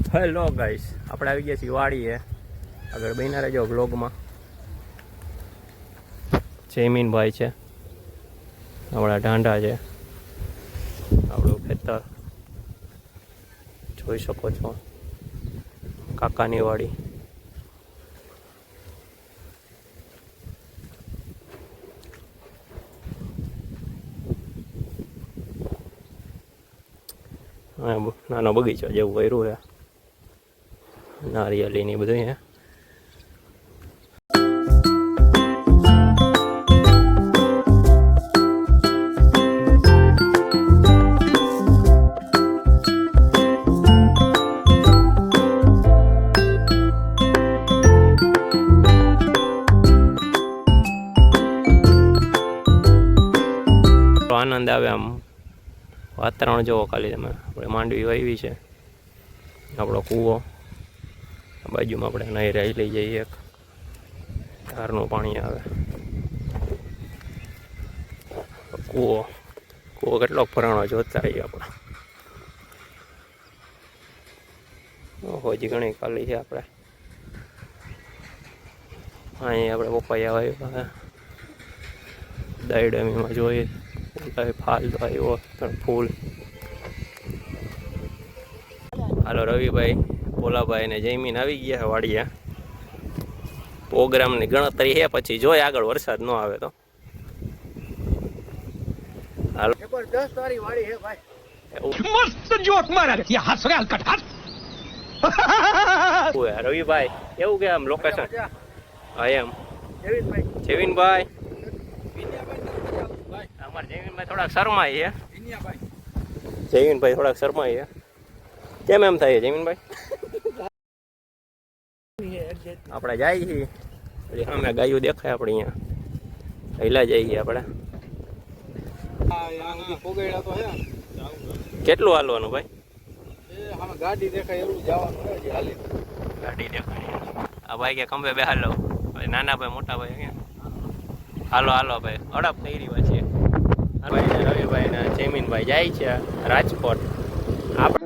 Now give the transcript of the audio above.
Hello guys, આપણે આવી ગયા છીએ વાડીએ. આગળ બન્યા રહેજો બ્લોગમાં. જયમીનભાઈ છે, આપણા ઢાંઢા છે, આપણું ખેતર જોઈ શકો છો, કાકાની વાડી. નાનો બગીચો જેવું કર્યું છે, નારિયેળી ની બધું હે. આનંદ આવે આમ વાતાવરણ જોવો ખાલી તમે. આપણે માંડવી વાવી છે, આપણો કૂવો બાજુમાં, આપણે નહીં રહી લઈ જઈએ, એક ધારનું પાણી આવે. કૂવો કેટલો ફરાણો જોતા રહીએ આપણે. હજી ઘણી ખાલી છે. આપણે અહીં આપણે પપૈયા વાવ્યા, દાયડમીમાં જોઈએ ફાલ તો આવ્યો ફૂલ. હાલો રવિભાઈ, ભોલાભાઈ ને જયમીન આવી ગયા વાડીએ. પ્રોગ્રામની ગણતરી છે, પછી જોઈએ આગળ વરસાદ ન આવે તો. હાલો જબરદસ્ત વાળી વાડી છે ભાઈ. મસ્ત જોક મારા યે હસ રે હલકટ રવિભાઈ એવું કે આમ લોકેશન હા એમ જયવીનભાઈ અમારે જયવીનભાઈ થોડાક શરમાય છે. જયવીનભાઈ થોડાક શરમાય છે. કેમ એમ થાય જયમીનભાઈ? આપણે જાય છીએ એટલે સામે ગાયું દેખાય આપણે અહીંયા હેલા જઈએ આપણે. કેટલું હાલવાનું ભાઈ? ગાડી દેખાય એવું જવાનું ગાડી દેખાય. આ ભાઈ કે ખંભે બે હાલો, નાના ભાઈ મોટા ભાઈ ક્યાં હાલો હાલો ભાઈ અડપ થઈ રહ્યા છીએ. ભાઈ રવિભાઈ ને જયમીનભાઈ જાય છે રાજકોટ. આપણે